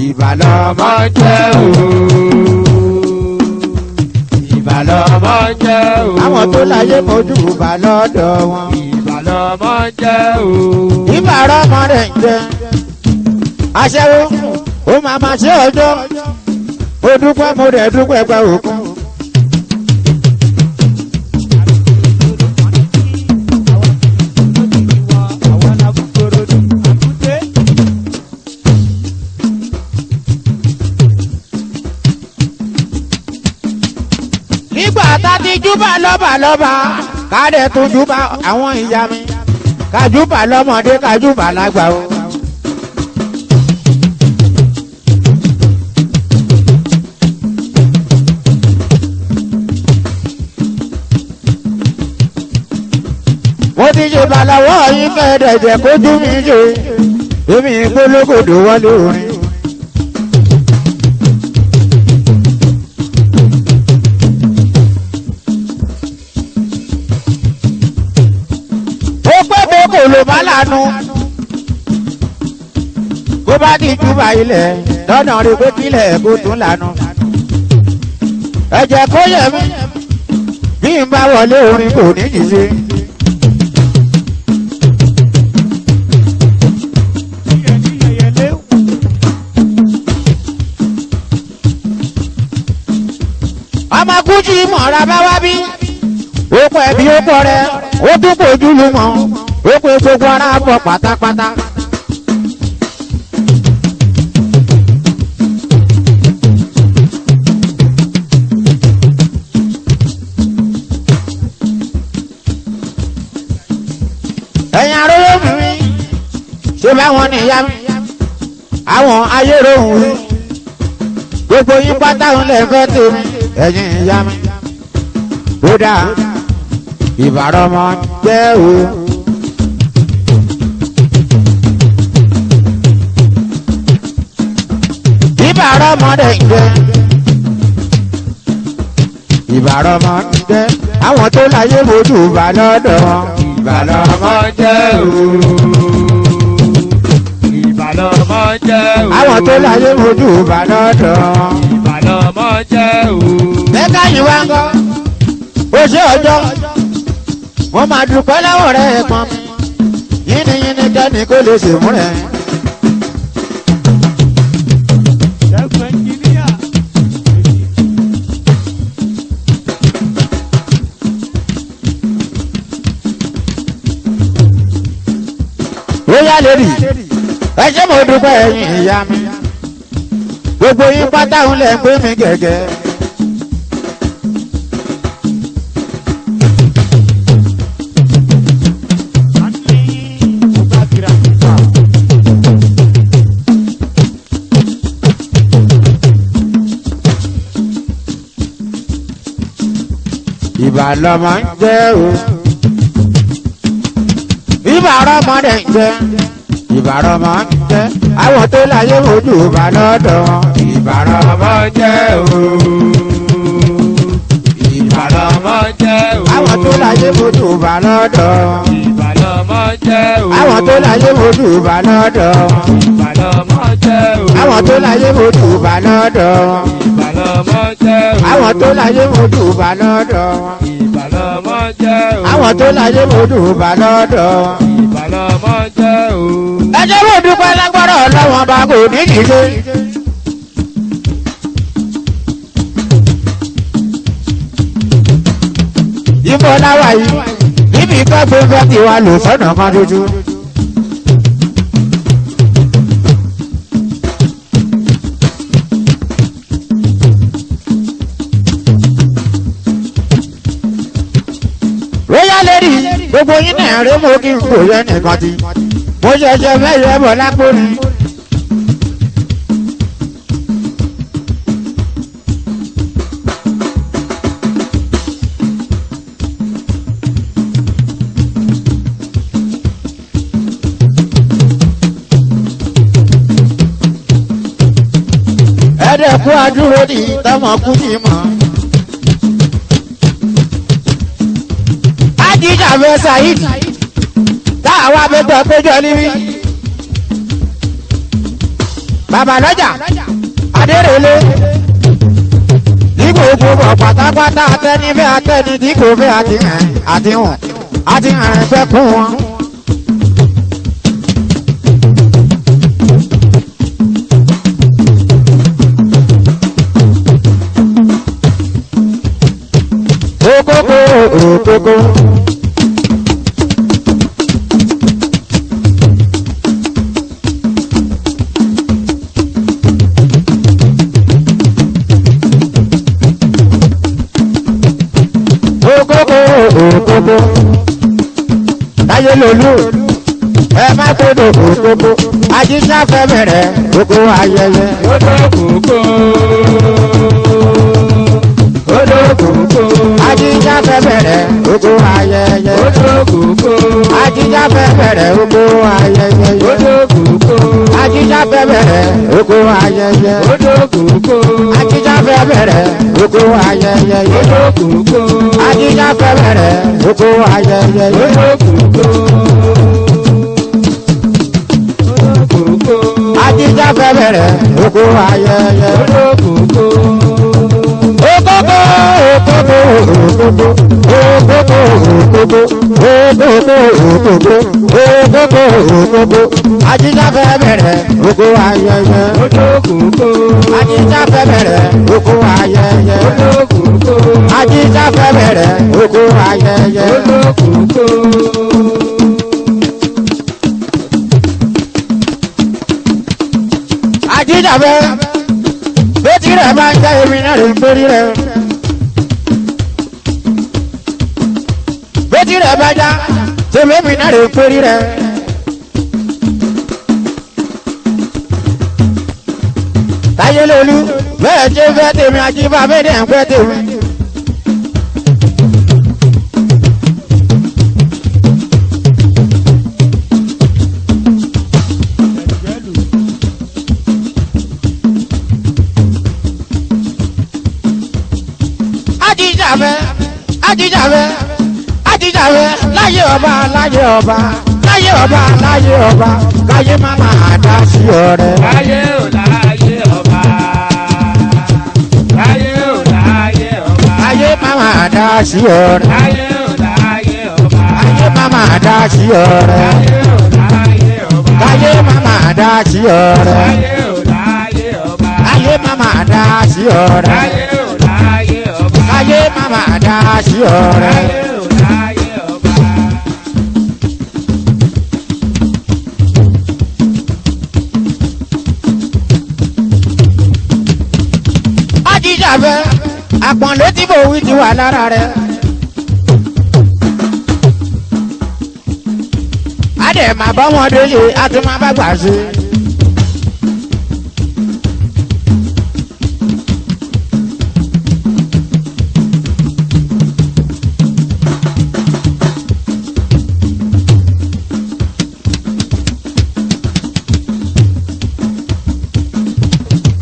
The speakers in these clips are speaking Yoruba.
ìbàlọ́mọ jẹ́ o. ìbàlọ́mọ jẹ́ o. àwọn tó láyé mojú bá lọ́dọ̀ wọn. ìbàlọ́mọ jẹ́ o. ìbàrọ́mọ rẹ̀ ń jẹ́ aṣẹ́wó ó máa ma ṣe ọjọ́ ó dúpẹ́ mo rẹ̀ dúpẹ́ pẹ́ òkun. nígbà tá a ti júbà lọ́bà káàdẹ̀ tó júbà àwọn ìyá mi kájúbà lọ́mọdé kájúbà lágbà o. mo ti ṣe balawọ́ yín kẹ́ẹ̀dẹ̀jẹ̀ kójú mi ṣe èmi ìpológòdò wọlé orin. ó pẹ́ pé kò ló bá lànà kó bá ti júbà ilẹ̀ lọ́nà rí pé kílẹ̀ kó tún lànà. ẹ̀jẹ̀ kó yẹ mí bí n bá wọlé orin kò ní jì sí. ọmọ kújì mọ̀ra bá wá bí ó pẹ́ bí ó pọ̀ rẹ̀ ó tún kojú lu mọ́ ó pé gbogbo ara bọ̀ pátápátá. ẹ̀yin aróyó mi ṣé báwọn nìyá mi àwọn ayéròhùn rí gbogbo yín pátá ń lẹ́fẹ́ tèmi ẹ̀yin ìyá mi ó dáa ìbàrọ̀mọ jẹ́ o. ìbàrọ̀mọ dẹ̀ ń jẹ́ ìbàrọ̀mọ jẹ́ àwọn tó láyé mojú bá lọ́dọ̀ wọn. ìbàrọ̀mọ jẹ́ o. ìbàrọ̀mọ jẹ́ o. àwọn tó láyé mojú bá lọ́dọ̀ wọn. ìbàrọ̀mọ jẹ́ o. mẹ́ka yìí wá ń kọ́ ó ṣe ọjọ́ wọ́n máa dúpẹ́ lọ́wọ́ rẹ̀ ẹ̀gbọ́n mi yínníyínní kẹ́ni kó lè ṣèmú rẹ̀. ó yá lórí ẹ ṣé mo dúpẹ́ ẹ̀yin ìyá mi gbogbo yín pátá ń lẹ̀ ń gbé mi gẹ̀gẹ́. ìbàlọ́mọ ń jẹ́ o. ìbàrọ̀mọ dẹ̀ ń jẹ́ ìbàrọ̀mọ ń jẹ́ àwọn tó láyé mojú bá lọ́dọ̀ wọn. ìbàrọ̀mọ jẹ́ o. ìbàrọ̀mọ jẹ́ o. àwọn tó láyé mojú bá lọ́dọ̀ wọn. ìbàrọ̀mọ jẹ́ o. àwọn tó láyé mojú bá lọ́dọ̀ wọn. ìbàrọ̀mọ jẹ́ o. àwọn tó láyé mojú bá lọ́dọ̀ wọn. ìbàrọ̀mọ jẹ́ o. àwọn tó láyé mojú bá lọ́dọ̀ wọn. ìbàrọ̀mọ jẹ́ o. àwọn tó láyé mojú bá lọ́dọ̀ wọn. ìbàrọ̀mọ jẹ́ o. ẹ jẹ́ mo dúpẹ́ lágbára ọlọ́wọ́n bá kò ní ìdílé. ìbọn láwa yìí níbi ìkẹ́gbẹ́ fẹ́ ti wá lò sọ́nà kan dúdú. royal lady gbogbo yín náà rí mo kí n kò yẹ nìkan ti mo ṣẹ̀ṣẹ̀ mẹ́rin ẹ̀bọ̀ lápò ni. ẹ̀ẹ́dẹ̀kú adúró ní tọmọkú ní mọ́. ajíjà fẹ́ Saheed táwa mẹ́tọ́ péjọ níbí. bàbá lọ́jà adérèlé ní gbogbo bọ̀ pátápátá atẹ́nifẹ́ atẹ́ni tí kò fẹ́ àtihàn ẹgbẹ́ kún wọn. Okoko. Táyé lolú ẹ má gbọdọ̀ kókó ajíṣà fẹ́ bẹ̀rẹ̀ gbogbo ayẹyẹ. Olókùnkùn ajíṣà fẹ́ bẹ̀rẹ̀ gbogbo ayẹyẹ. Ajíṣà fẹ́ bẹ̀rẹ̀ gbogbo ayẹyẹ. Ajíṣà fẹ́ bẹ̀rẹ̀ gbogbo ayẹyẹ. Ajíṣà fẹ́ bẹ̀rẹ̀ gbogbo ayẹyẹ. Ajíṣà fẹ́ bẹ̀rẹ̀ gbogbo ayẹyẹ. Ajíṣà fẹ́ bẹ̀rẹ̀ gbogbo ayẹyẹ. Ajíṣà fẹ́ bẹ̀rẹ̀ gbogbo ayẹyẹ. Ajíṣà fẹ́ bẹ̀rẹ̀ gbogbo ayẹyẹ. Ajíṣà fẹ́ bẹ̀rẹ̀ gbogbo ayẹyẹ. Ajíṣà fẹ́ bẹ́tí rẹ̀ bá ń jẹ́ èmi náà lè ń torí rẹ̀. Bẹ́tí rẹ̀ bá já tèmi èmi náà lè ń torí rẹ̀. Táyé lolú bẹ́ẹ̀ ṣe fẹ́ tèmi Ajíbá bẹ́ẹ̀ ń fẹ́ tèmi. Ajíjàfẹ́ láyé ọba láyé ọba láyé ọba láyé ọba láyé má máa dá sí ọ̀rẹ́. Láyé ò láyé ọba. Láyé ò láyé ọba. Láyé má máa dá sí ọ̀rẹ́. Láyé ò láyé ọba. Láyé má máa dá sí ọ̀rẹ́. Láyé ò láyé ọba. Láyé má máa dá sí ọ̀rẹ́. Láyé ò láyé ọba. Láyé má máa dá sí ọ̀rẹ́. Láyé ò láyé ọba. Láyé má máa dá sí ọ̀rẹ́. Láyé ò láyé ọba. Ajíjàfẹ́ àpọ̀nlé tí mo wí ti wà lára rẹ̀. Adẹ̀ máa bá wọn délé a tún máa bá gbà sí.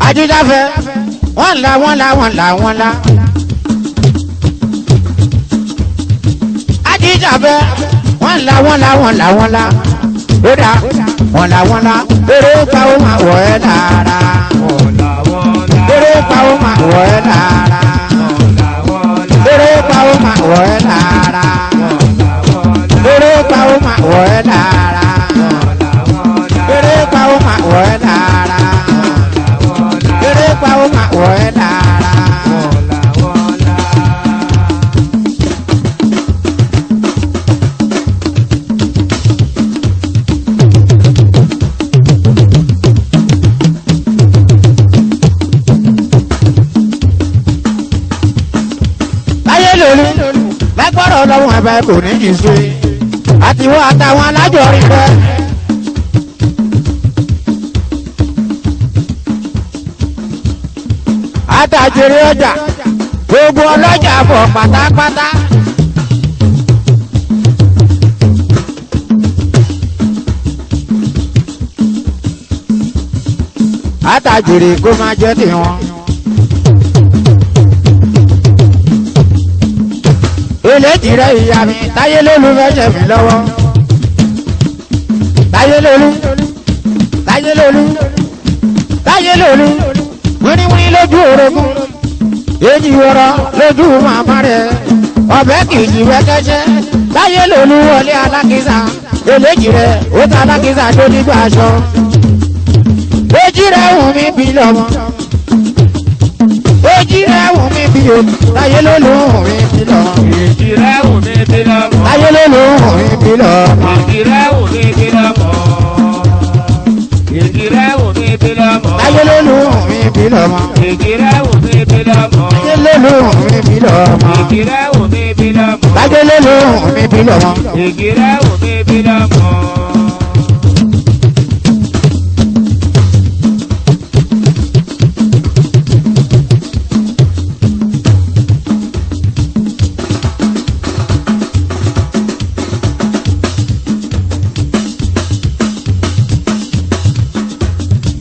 Ajíjàfẹ́ wọ́n la. Ajíjàfẹ́ wọ́n la. Lódà wọ́n la. Eré pa ó máa wọ̀ ẹ́ dára. Eré pa ó máa wọ̀ ẹ́ dára. Eré pa ó máa wọ̀ ẹ́ dára. Eré pa ó máa wọ̀ ẹ́ dára. Eré pa ó máa wọ̀ ẹ́ dára. Eré pa ó máa wọ̀ ẹ́ dára. Láyé lòlú lágbọ́rọ̀ lọ́wọ́ ẹ̀bẹ̀ kò ní jì sí àtiwọ́ àtàwọn alájọrin rẹ̀. Àtàjèrè ọjà gbogbo ọlọ́jà bọ̀ pátápátá. Àtàjèrè kó máa jẹ́ tiwọn. Ilé tìrẹ ìyá mi Táyé lolú fẹsẹ̀ mi lọ́wọ́. Táyé lolú láyé lòlú wíníwíní lójú orogún èyí wọ̀rọ̀ lójú màmá rẹ̀ ọ̀bẹ kìjì wẹ́kẹ́ṣẹ́ láyé lòlú wọlé alákìsà eléjì rẹ̀ ó ta alákìsà tó nígbà aṣọ èjì rẹ̀ wù mí bí lọ́mọ èjì rẹ̀ wù mí bí o láyé lòlú wù mí bí lọ́mọ èjì rẹ̀ wù mí bí lọ́mọ láyé lòlú wù mí bí lọ́mọ èjì rẹ̀ wù mí bí lọ́mọ èjì rẹ̀ wù mí bí lọ́mọ láyé lòlú wù mí bí lọ́mọ èjì rẹ̀ wù mí bí lọ́mọ láyé lòlú wù mí bí lọ́mọ èjì rẹ̀ wù mí bí lọ́mọ láyé lòlú wù mí bí lọ́mọ. èjì rẹ̀ wù mí bí lọ́mọ.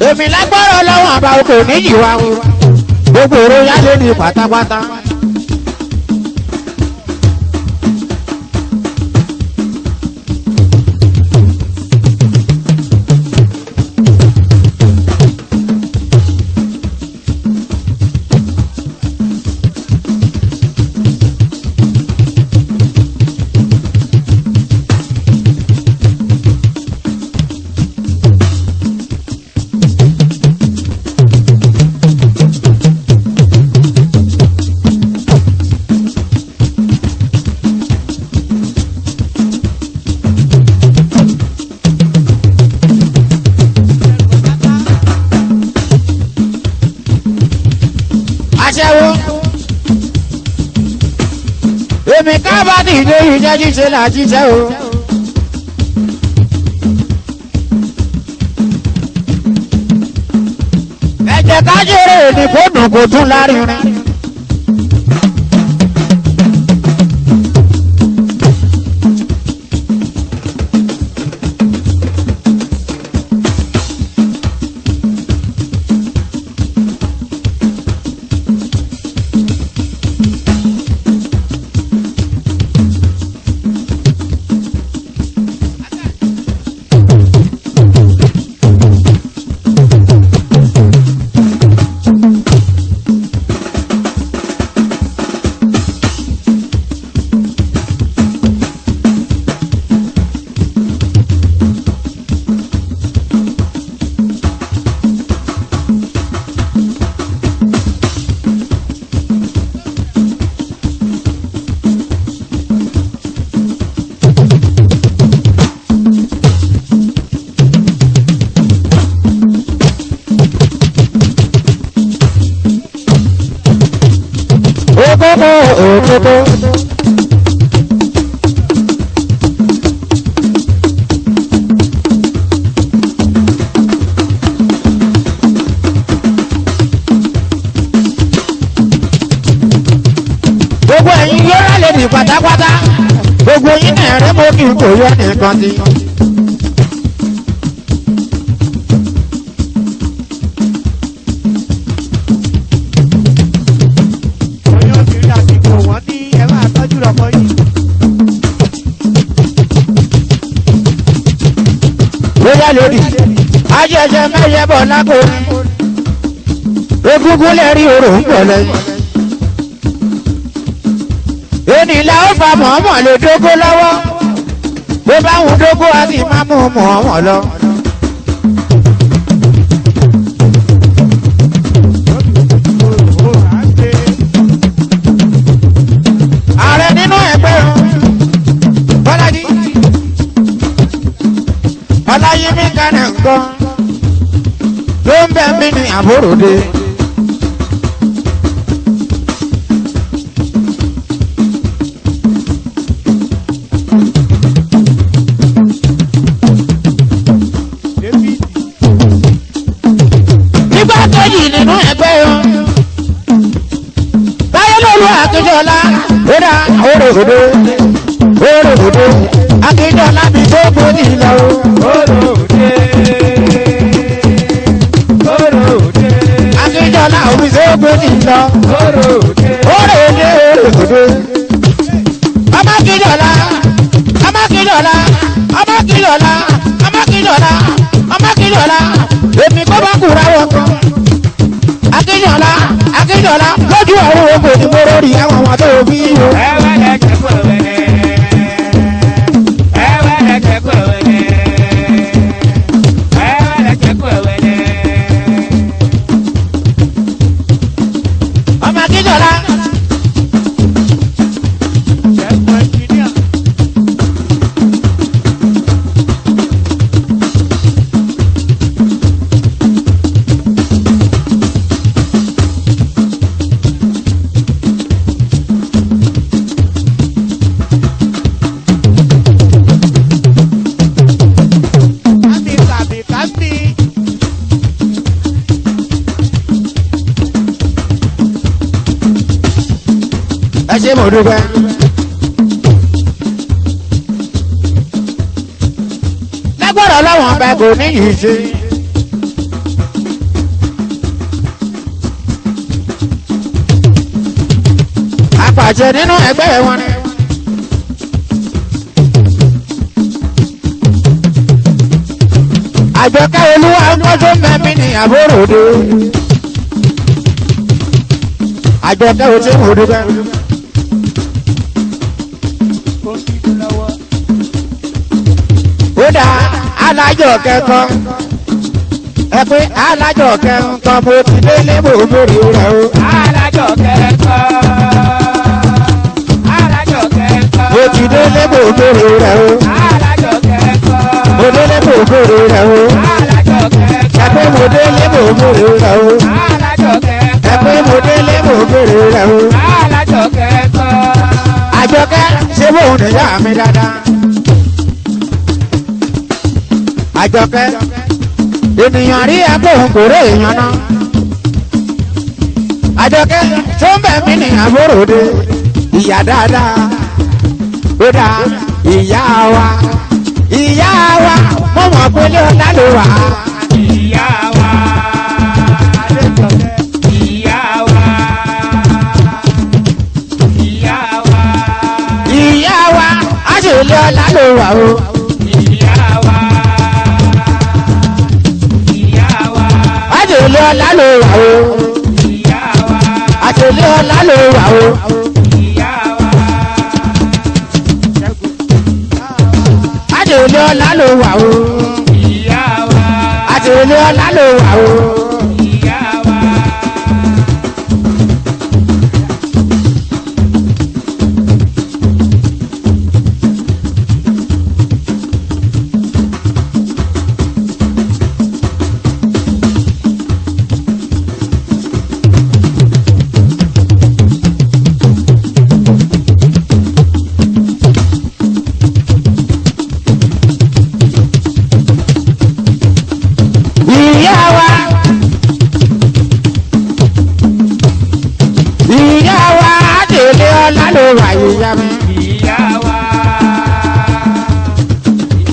èmi lágbára lọ́wọ́ àbá oko níyì wa o gbogbo oró yálé ní pátápátá. aṣẹ́wó èmi kábàdì ìdè ìjẹ́ ṣíṣe là ṣiṣẹ́ o. ẹ̀jẹ̀ kájèrè ní fóònù kò tún lárinrin. òkòkò. gbogbo ẹ̀yin yóò lè di pátápátá gbogbo yín náà rẹ́ mọ́ kí n kò yọ nìkan ti. bóyá lórí ajẹjẹ mẹyẹ bọ lágbo egungun lè rí orò ń bọ̀ lẹ́yìn. ènìlá ó fa mọ̀ọ́mọ̀ lè dógó lọ́wọ́ bó bá ń dógó á sì máa mú mọ̀ọ́mọ̀ lọ. ààrẹ nínú ẹgbẹ́ Bọ́lájí Ọláyímí kánà ńkọ́ ló ń bẹ̀ mí ní àbúròde. nígbà kejì nínú ẹgbẹ́ yọ báyọ̀ lólu Akíndọ́lá ó dá òròdó Akíndọ́lá mi tó gbòdì lọ. Akíndọ́lá omi tó gbòdì lọ. òròdó. ọmọ Akíndọ́lá èmi kó bá kúra wọ̀ kan. kò ní mo lórí àwọn ọmọ tó bí o. ẹwà lẹ́kẹ̀ kú ẹ̀wẹ̀lẹ̀. ẹwà lẹ́kẹ̀ kú ẹ̀wẹ̀lẹ̀. ẹwà lẹ́kẹ̀ kú ẹ̀wẹ̀lẹ̀. ọmọ akíjọlá. ṣé mo dúpẹ́. lágbára ọlọ́wọ́n ọba kò ní yìí ṣe. apàṣẹ nínú ẹgbẹ́ wọn ni. àjọkẹ́ olúwa ń kọ́jú mẹ́mí ní àbúròdé. àjọkẹ́ o ṣé mo dúpẹ́. ó dá alájọ kẹkọọ ẹ pé alájọ kẹkọọ mo ti délé mo mórí rẹ o. alájọ kẹkọọ. alájọ kẹkọọ. mo ti délé mo mórí rẹ o. alájọ kẹkọọ. mo délé mo mórí rẹ o. alájọ kẹkọọ. ẹ pé mo délé mo mórí rẹ o. alájọ kẹkọọ. ẹ pé mo délé mo mórí rẹ o. alájọ kẹkọọ. àjọkẹ́ ṣé bóun nìyá mi dáadáa. àjọkẹ́ ènìyàn rí agbóhùn kò rí èèyàn náà. àjọkẹ́ tó ń bẹ̀ mí ní àbúròdé ìyá dáadáa ó dá ìyá wa mo mọ̀ pé lé ọ̀la ló wà. ìyá wa ìyá wa ìyá wa ìyá wa á sì lé ọ̀la ló wà o. ìyá wa ìyá wa àjèlé ọ̀la ló wà o. ìyá wa àjèlé ọ̀la ló wà o. ìyá wa àjèlé ọ̀la ló wà o. ìyá wa àjèlé ọ̀la ló wà o. ìyá wa. ìyá wa àjèlé ọ̀la ló wà ìyá mi. ìyá wa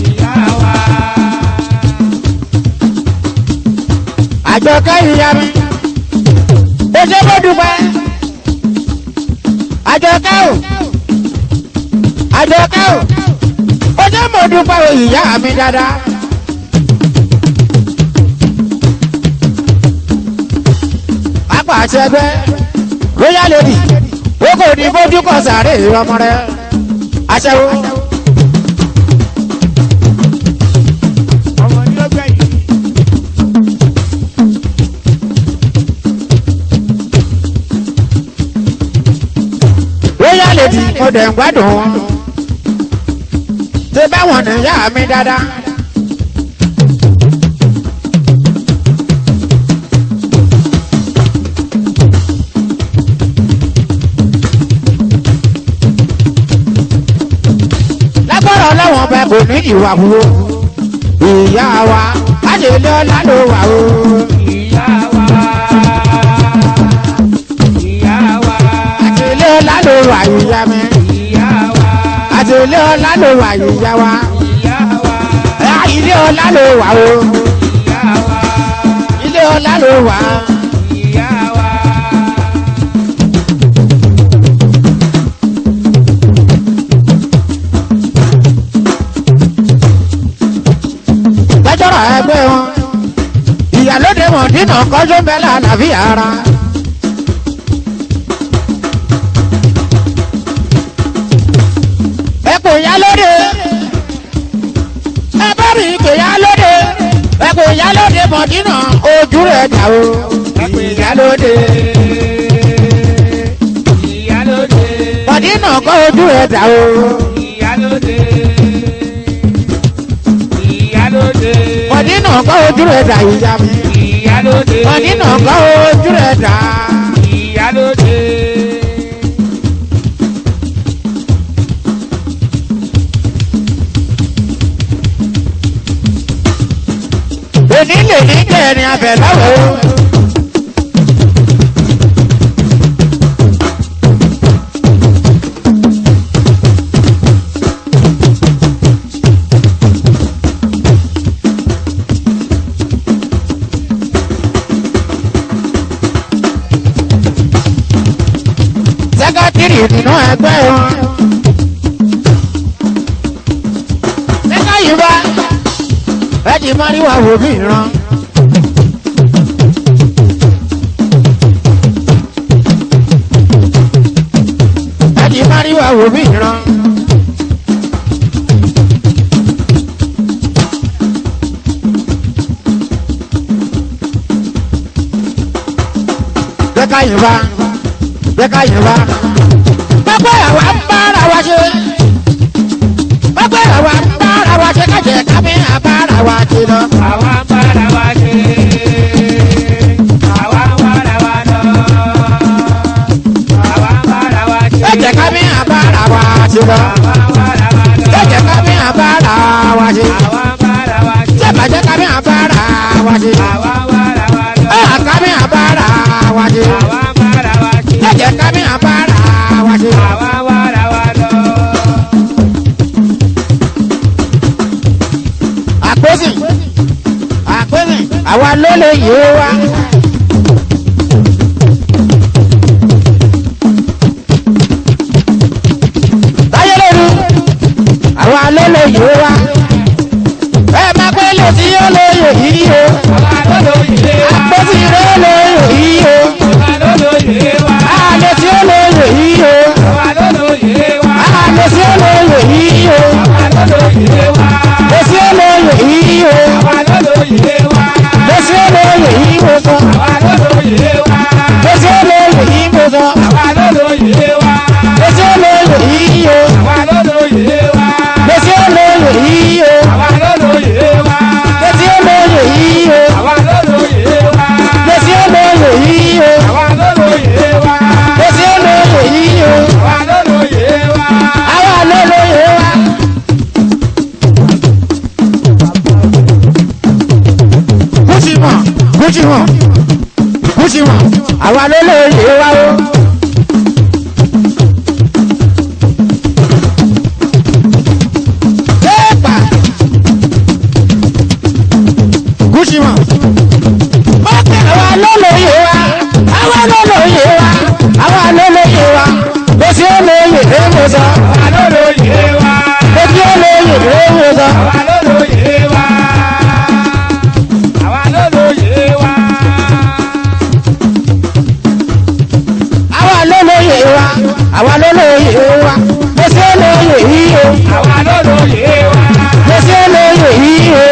ìyá wa àjọkẹ́ ìyá mi ó ṣe bó dúpẹ́. àjọkẹ́ o ó ṣe mo dúpẹ́ o ìyá mi dáadáa. apàṣẹ bẹ́ẹ̀ royal lady ó kò ní bójú kọ sàárè ọmọ rẹ aṣẹ́wó. ọmọ ní ó gbẹ̀yìn. royal lady mo dẹ̀ ń gbádùn wọn ṣé báwọn nìyá mi dáadáa. lágbára ọlọ́wọ́n bẹ kò ní ìwà wo ìyá wa àjèlé ọ̀la ló wà o. ìyá wa ìyá wa àjèlé ọ̀la ló wà ìyá mi. ìyá wa àjèlé ọ̀la ló wà ìyá wa. ìyá wa ilé ọ̀la ló wà o. ìyá wa ilé ọ̀la ló wà. ìyá wa. lẹ́jọ́rọ̀ ẹgbẹ́ wọn ìyálóde wọn dínà kọ́jú bẹ́lá àlàáfíà ara. ìyálóde ẹ bá mi pè ìyálóde ẹ pè ìyálóde mọ̀dínà ojú rẹ̀ dà o ìyálóde mọ̀dínà kọ́ ojú rẹ̀ dà o mọ̀dínà kọ́ ojú rẹ̀ dà ìyá mi mọ̀dínà kọ́ ojú rẹ̀ dà. onílé ní kẹrin abẹ lọ́wọ́. sẹ́kọ̀tìrì nínú ẹgbẹ́ wọn. sẹ́kọ̀ yìí bá ẹ ti máa rí wa wò mí rán. ẹ ti máa rí wa wò mí rán. sẹ́kọ̀ yìí bá sẹ́kọ̀ yìí bá gbogbo àwa ń bára wa ṣe gbogbo àwa ń bára wa ṣe kájẹ kábí àbára wa ṣe lọ. àwa ń bára wa ṣe àwa ń bára wa lọ àwa ń bára wa ṣe. kájẹ kábí àbára wa ṣe lọ. kájẹ kábí àbára wa ṣe. sẹ́bàjẹ́ kábí àbára wa ṣe. kábí àbára wa ṣe. kájẹ kábí àbára wa ṣe. àpèsè àpèsè àwa ló lè yé wa. táyé lóru àwa ló lè yé wa. ẹ máa pé lè tí ó lè yè yí o. àpèsè rẹ lè yè yí o. àlè tí ó lè yè yí o. àlè tí ó lè yè yí o. lèsì ó lè yè yí o. lèsì ó lè yè yí o sọ. lèsì ó lè yè yí o sọ. lèsì ó lè yè yí o. lèsì ó lè yè yí o. lèsì ó lè yè yí o. lèsì ó lè yè yí o. lèsì ó lè yè yí o. àwa ló lè yé wa. kùsì mọ̀ àwa ló lè yé wa o. kéèpà kùsì mọ̀ mọ̀tẹ́ àwa ló lè yé wa àwa ló lè yé wa àwa ló lè yé wa lọ́sí ó lè yé ewu sọ. lọ́sí ó lè yé ewu sọ. àwa ló lè yé wa lọ́sí ó lè yé yí o. lọ́sí ó lè yé yí o.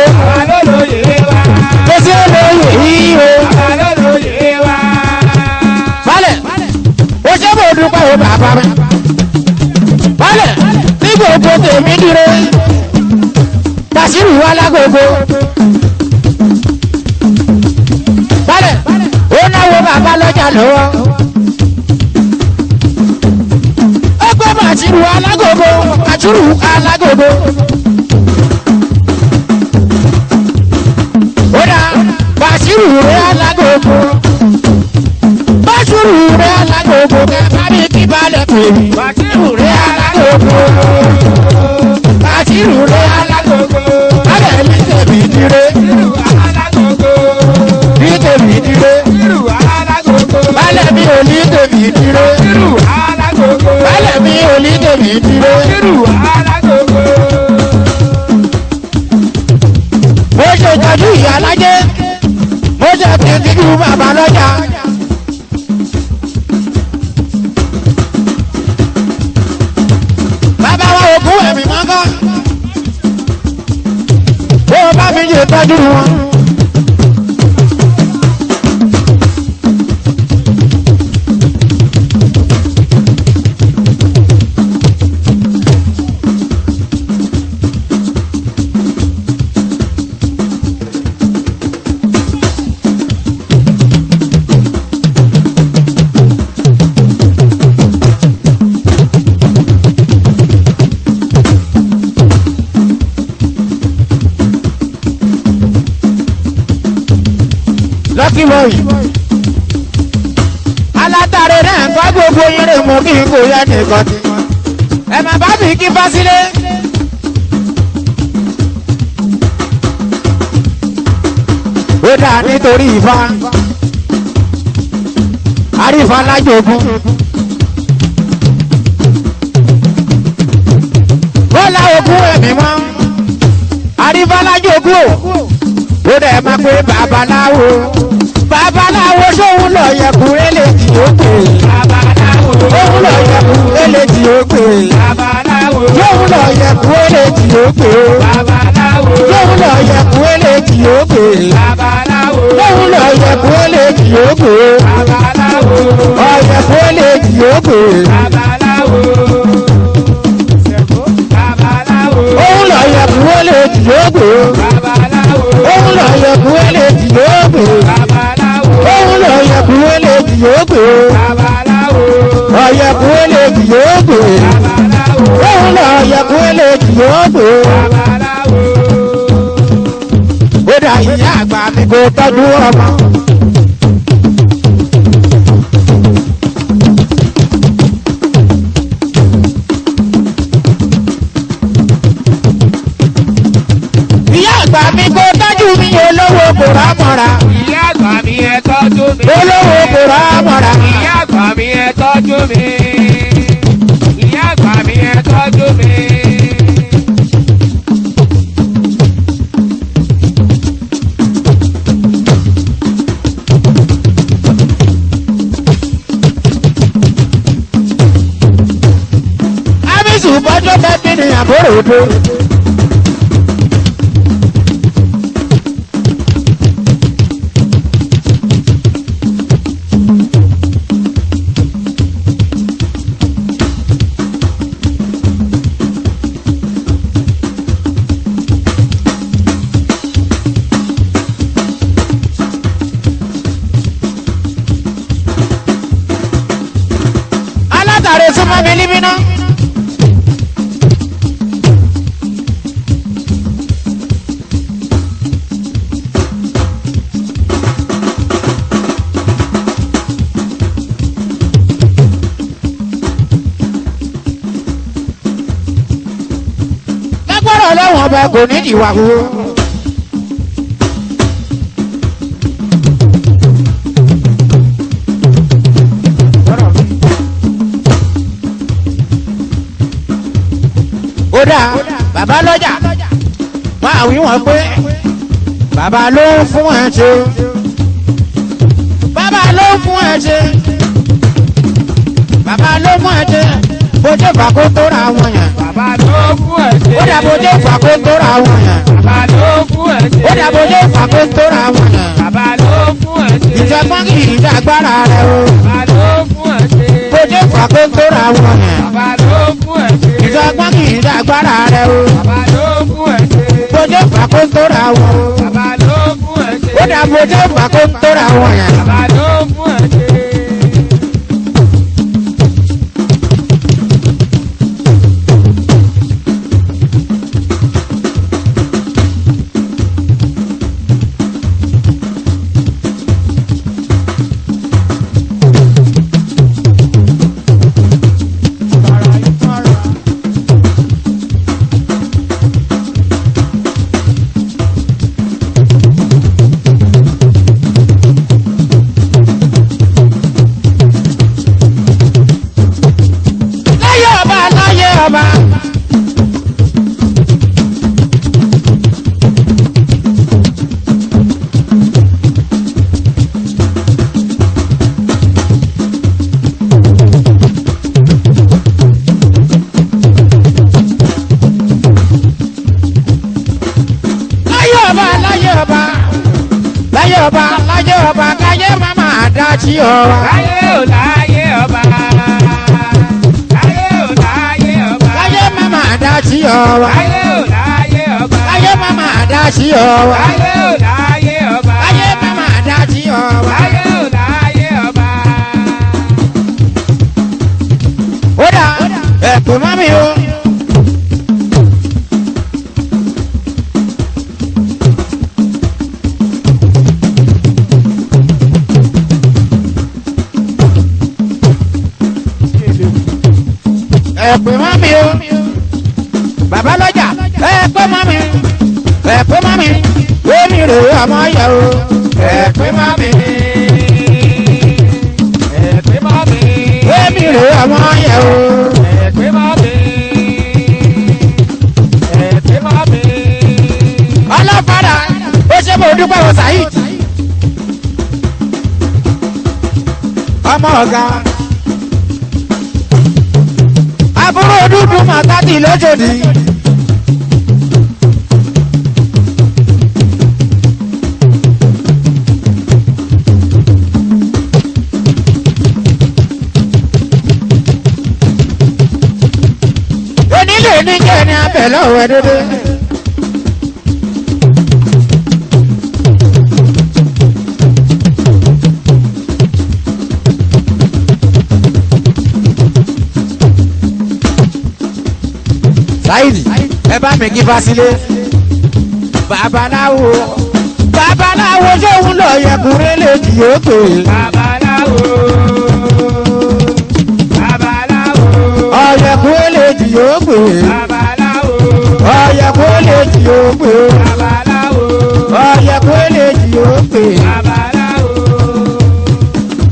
lọ́sí ó lè yé yí o. balẹ̀ o ṣe mo dúpẹ́ o bàbá mi. balẹ̀ ní gbogbo tèmi dire Bàṣírù wà lágbogbo. balẹ̀ ó náwó bàbá lọ́jà lọ́wọ́. Bàṣírù alágògo Bàṣírù alágògo. Oda Bàṣírù rẹ̀ alágògo. Bàṣírù rẹ̀ alágògo kẹfà ní kí balẹ̀ pè mí. Bàṣírù rẹ̀ alágògo. Bàṣírù rẹ̀ alágògo. Balẹ̀ ní tèmi dire. Ní tèmi dire. Balẹ̀ mi ò ní tèmi dire. Balẹ̀ mi ò ní tèmi dúró. Mo ṣe ìtọ́jú ìyá alájẹ́, mo ṣe ìtọ́jú bàbá lọ́jà. Bàbá wa òkú ẹ̀mí mọ́kọ́. tọ́jú wọn. Lucky boy. Alátàrí náà ń gbọ́ gbogbo yẹrẹ mú kí n kò yẹ nìkan tí. Ẹ má bá mi kí Fásílé. Ó dà nítorí Ifá. Àrífà lájogún. Ó lá ogún ẹ̀mí mọ́. Àrífà lájogún o. Ó dẹ̀ máa pé babaláwo. Babaláwo sóhun lọ yẹkùn eléjì ó pè. Babaláwo. Sóhun lọ yẹkùn eléjì ó pè. Babaláwo. Sóhun lọ yẹkùn eléjì ó pè. Babaláwo. Sóhun lọ yẹkùn eléjì ó pè. Babaláwo. Sóhun lọ yẹkùn eléjì ó pè. Babaláwo. Ọ̀yẹ̀kùn eléjì ó pè. Babaláwo. Babaláwo. Òun lọ yẹkùn eléjì ó pè. Babaláwo. Òun lọ yẹkùn eléjì ó pè. Babaláwo. Òun lọ yẹkùn eléjì ó pè. Babaláwo. Ọ̀yẹ̀kùn eléjì ó pè. Babaláwo. Òun lọ yẹkùn eléjì ó pè. Babaláwo. Ó dà ìyá àgbà mi kò tọ́jú ọmọ. Ìyá àgbà mi kò tọ́jú mi olówó kò rà mọ́ra. Ìyá àgbà mi ẹ tọ́jú mi. Olówó kò rà mọ́ra. Ìyá àgbà mi ẹ tọ́jú mi. Ìyá àgbà mi ẹ tọ́jú mi. Ábísù bọ́jọ́ bẹ́bí ni àbúrò odò. Alátàrí súnmọ́ mi níbí náà. Lágbára ọlọ́wọ́n ọba kò ní ìwà wo. Ó dáa bàbá lọ́jà máa wí wọ́n pé bàbá ló ń fún ẹ ṣe. Bàbá ló ń fún ẹ ṣe. Bàbá ló mú ẹ ṣe. Bójú ìfà kó tó ra wọn yẹn. Bàbá ló fún ẹ ṣe. Ó dà bójú ìfà kó tó ra wọn yẹn. Bàbá ló fún ẹ ṣe. Ó dà bójú ìfà kó tó ra wọn yẹn. Bàbá ló fún ẹ ṣe. Ìjọgbọ́n kì í dàgbára rẹ o. Bàbá ló fún ẹ ṣe. Bójú ìfà kó tó ra wọn yẹn. Bàbá ló fún ẹ ṣe. Ìjọgbọ́n kì í dàgbára rẹ o. Bàbá ló fún ẹ ṣe. Bójú ìfà kó tó ra wọn o. Bàbá ló fún ẹ ṣe. Ó dà bójú ìfà kó tó ra wọn yẹn. Bàbá ló fún ẹ ṣe. ọba aláyé dá sí ọ wa. láyé ò láyé ọba. láyé ò láyé ọba. láyé má máa dá sí ọ wa. láyé ò láyé ọba. láyé má máa dá sí ọ wa. láyé ò láyé ọba. láyé má máa dá sí ọ wa. láyé ò láyé ọba. ó dà ẹ̀pẹ̀ mọ́ mi o. ẹ̀pẹ̀ mọ́ mi o. bàbá lọ́jà ẹ̀pẹ̀ mọ́ mi. ẹ̀pẹ̀ mọ́ mi. èmi rè é ọmọ yẹ o. ẹ̀pẹ̀ mọ́ mi. ẹ̀pẹ́ mọ́ mi. èmi rè é ọmọ yẹ o. ẹ̀pẹ́ mọ́ mi. ẹ̀pẹ́ mọ́ mi. ọlọ́padà ó ṣe mo dúpẹ́ o Saheed. ọmọ ọ̀gá àbúrò dúdú màtátì lójòdì. onílé níjẹ́ ni abẹ lọ́wọ́ ẹ dédé. Saheed ẹ bá mi kí Fásilé. babaláwo babaláwo sóhun lọ yẹkùnrin lè jì ó pè. babaláwo. babaláwo. ọ̀yẹ̀kùnrin lè jì ó pè. babaláwo. ọ̀yẹ̀kùnrin lè jì ó pè. babaláwo. ọ̀yẹ̀kùnrin lè jì ó pè. babaláwo.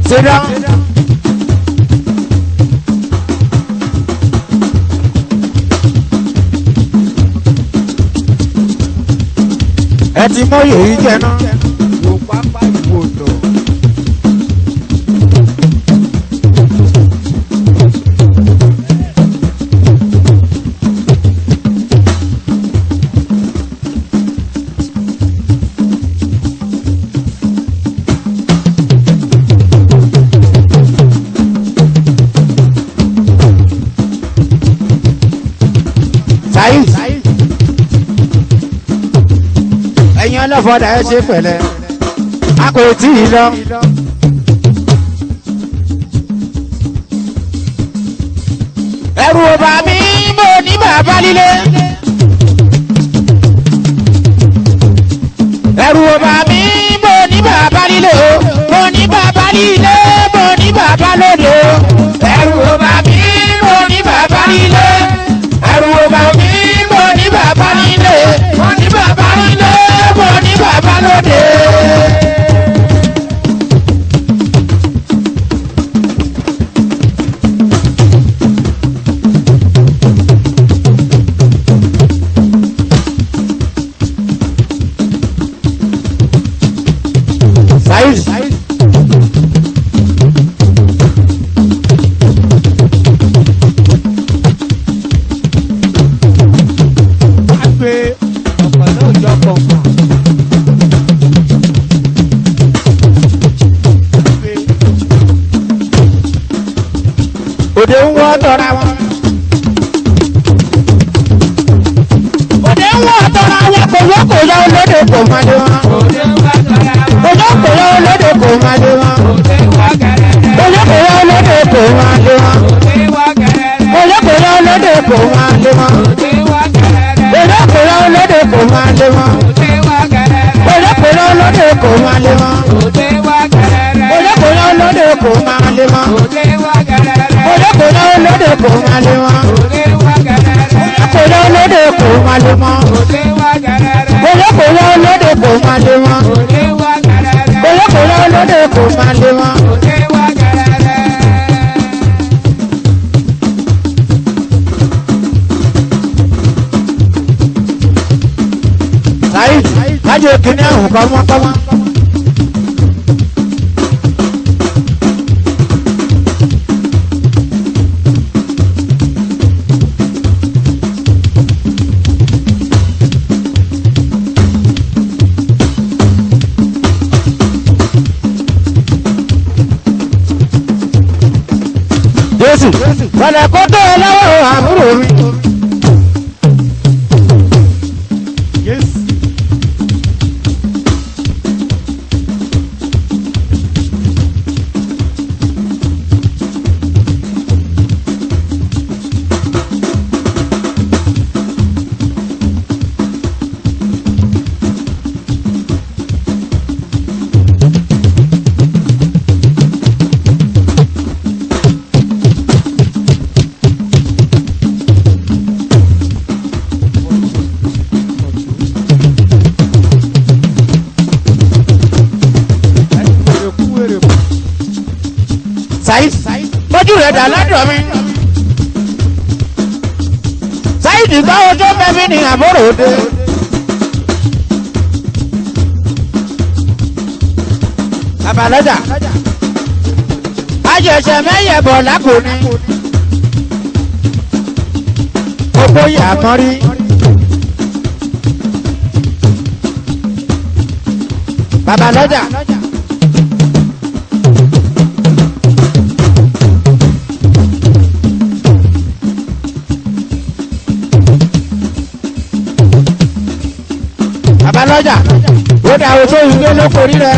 sídá. ẹ ti mọyè yìí jẹ náà. wo pápá ìwòdò. Saheed ẹ̀yin ọlọ́fọ̀dà ẹ ṣe pẹ̀lẹ́ a kò tí ì lọ. ẹ̀rù ọba mi mo ní bàbá líle. ẹ̀rù ọba mi mo ní bàbá líle o. mo ní bàbá líle mo ní bàbá lóde o. ẹ̀rù ọba mi mo ní bàbá líle. ẹ̀rù ọba mi mo ní bàbá líle. mo ní bàbá líle mo ní bàbá lóde. Saheed pé ọ̀pọ̀ náà jọ kọ̀ọ̀kan. òde ń wọ́ tọ́ra wọn. òde ń wọ́ tọ́ra wọn kòyókòyó olóde kò máa lé wọn. òde ń wá tọ́ra wọn. kòyókòyó olóde kò máa lé wọn. òde ń wá gẹ̀rẹ́rẹ́. kòyókòyó olóde kò máa lé wọn. òde ń wá gẹ̀rẹ́rẹ́. kòyókòyó olóde kò máa lé wọn. òde ń wá gẹ̀rẹ́rẹ́. kòyókòyó olóde kò máa lé wọn. òde ń wá gẹ̀rẹ́rẹ́. kòyókòyó olóde kò máa lé wọn. òde ń wá gẹ̀rẹ́rẹ́. kòyókòyó olóde kò máa lé wọn. òde ń wá gẹ̀rẹ́rẹ́. kòyókòyó olóde kò máa lé wọn. òde ń wá gẹ̀rẹ́rẹ́. kòyókòyó olóde kò máa lé wọn. òde ń wá gẹ̀rẹ́rẹ́. kòyókòyó olóde kò máa lé wọn. òde ń wá gẹ̀rẹ́rẹ́. kòyókòyó olóde kò máa lé wọn. òde ń wá gẹ̀rẹ́rẹ́. Saheed kájọ kìíní àrùn kọ́mọ́kọ́mọ́. Jésù wọlé kó tó ẹ lọ́wọ́ àbúrò mi. Bójú rẹ̀ dà lọ́dọ̀ mi. Sáyidì báwo tó mẹ́mí ní àbúrò òde. Babalọ́jà. Ajẹ̀ṣẹ̀ mẹ́yẹ̀ bọ̀ lápò ni. Gbogbo yà kan rí. Babalọ́jà. Babalọ́jà ó dà oṣù ìgbé lóko rí rẹ.